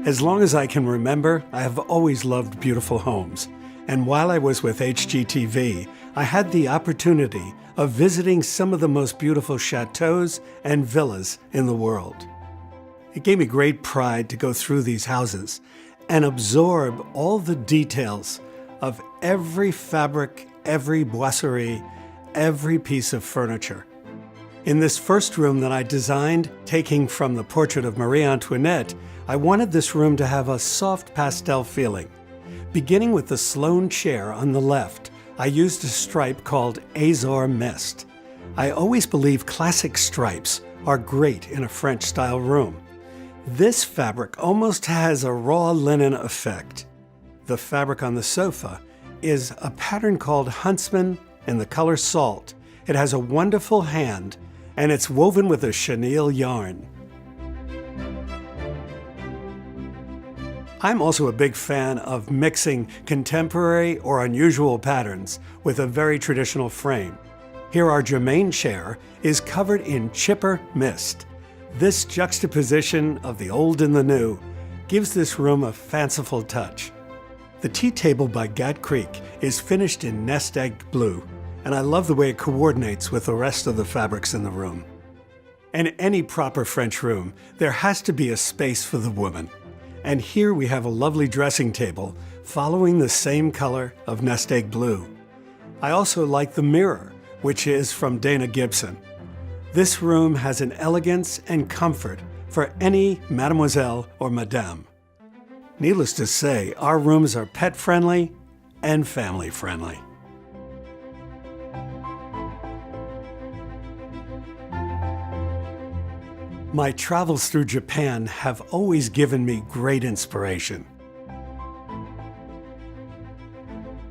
As long as I can remember, I have always loved beautiful homes. And while I was with HGTV, I had the opportunity of visiting some of the most beautiful chateaus and villas in the world. It gave me great pride to go through these houses and absorb all the details of every fabric, every boiserie, every piece of furniture. In this first room that I designed, taking from the portrait of Marie Antoinette, I wanted this room to have a soft pastel feeling. Beginning with the Sloane chair on the left, I used a stripe called Azur Mist. I always believe classic stripes are great in a French-style room. This fabric almost has a raw linen effect. The fabric on the sofa is a pattern called Huntsman in the color Salt. It has a wonderful hand, and it's woven with a chenille yarn. I'm also a big fan of mixing contemporary or unusual patterns with a very traditional frame. Here, our Germain chair is covered in chipper mist. This juxtaposition of the old and the new gives this room a fanciful touch. The tea table by Gat Creek is finished in nest egg blue, and I love the way it coordinates with the rest of the fabrics in the room. In any proper French room, there has to be a space for the woman. And here we have a lovely dressing table following the same color of nest egg blue. I also like the mirror, which is from Dana Gibson. This room has an elegance and comfort for any mademoiselle or madame. Needless to say, our rooms are pet-friendly and family-friendly. My travels through Japan have always given me great inspiration.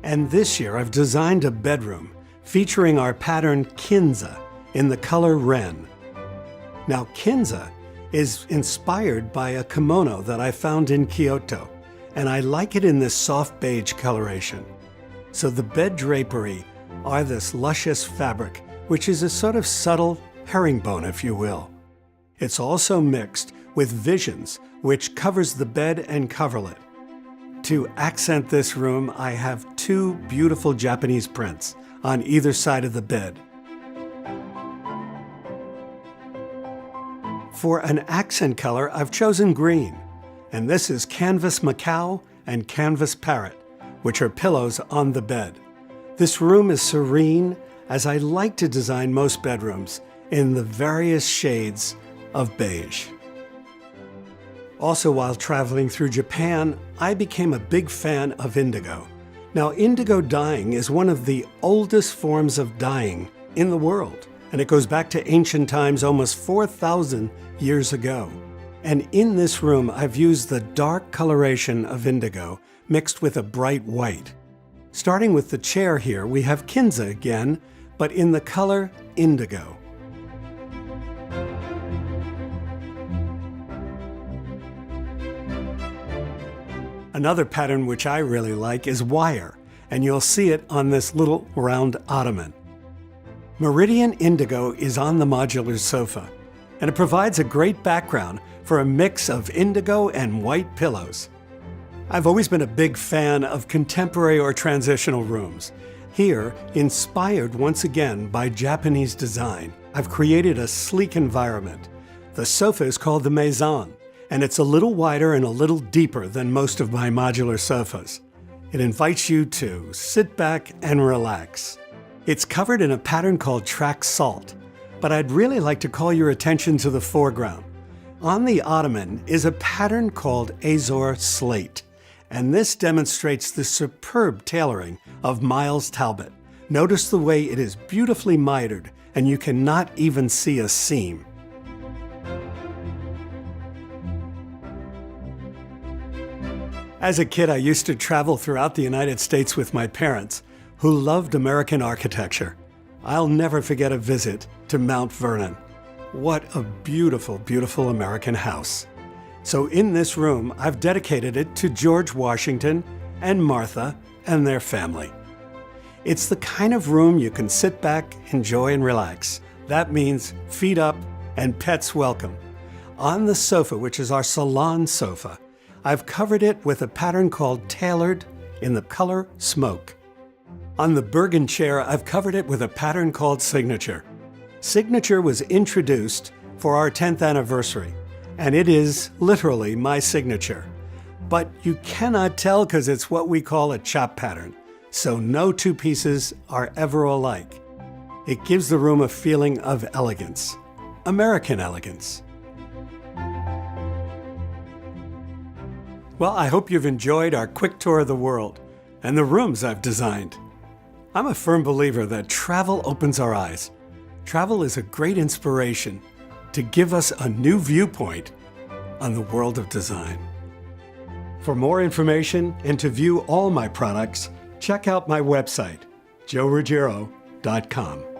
And this year I've designed a bedroom featuring our pattern Kinza in the color Ren. Now Kinza is inspired by a kimono that I found in Kyoto, and I like it in this soft beige coloration. So the bed drapery are this luscious fabric, which is a sort of subtle herringbone, if you will. It's also mixed with Visions, which covers the bed and coverlet. To accent this room, I have two beautiful Japanese prints on either side of the bed. For an accent color, I've chosen green, and this is Canvas Macau and Canvas Parrot, which are pillows on the bed. This room is serene, as I like to design most bedrooms in the various shades of beige. Also, while traveling through Japan, I became a big fan of indigo. Now, indigo dyeing is one of the oldest forms of dyeing in the world, and it goes back to ancient times, almost 4,000 years ago. And in this room, I've used the dark coloration of indigo mixed with a bright white. Starting with the chair here, we have Kinza again, but in the color indigo. Another pattern which I really like is wire, and you'll see it on this little round ottoman. Meridian Indigo is on the modular sofa, and it provides a great background for a mix of indigo and white pillows. I've always been a big fan of contemporary or transitional rooms. Here, inspired once again by Japanese design, I've created a sleek environment. The sofa is called the Maison, and it's a little wider and a little deeper than most of my modular sofas. It invites you to sit back and relax. It's covered in a pattern called Track Salt, but I'd really like to call your attention to the foreground. On the ottoman is a pattern called Azur Slate, and this demonstrates the superb tailoring of Miles Talbott. Notice the way it is beautifully mitered, and you cannot even see a seam. As a kid, I used to travel throughout the United States with my parents, who loved American architecture. I'll never forget a visit to Mount Vernon. What a beautiful, beautiful American house. So in this room, I've dedicated it to George Washington and Martha and their family. It's the kind of room you can sit back, enjoy, and relax. That means feet up and pets welcome. On the sofa, which is our salon sofa, I've covered it with a pattern called Tailored in the color Smoke. On the Bergen chair, I've covered it with a pattern called Signature. Signature was introduced for our 10th anniversary, and it is literally my signature. But you cannot tell because it's what we call a chop pattern, so no two pieces are ever alike. It gives the room a feeling of elegance, American elegance. Well, I hope you've enjoyed our quick tour of the world and the rooms I've designed. I'm a firm believer that travel opens our eyes. Travel is a great inspiration to give us a new viewpoint on the world of design. For more information and to view all my products, check out my website, joeruggiero.com.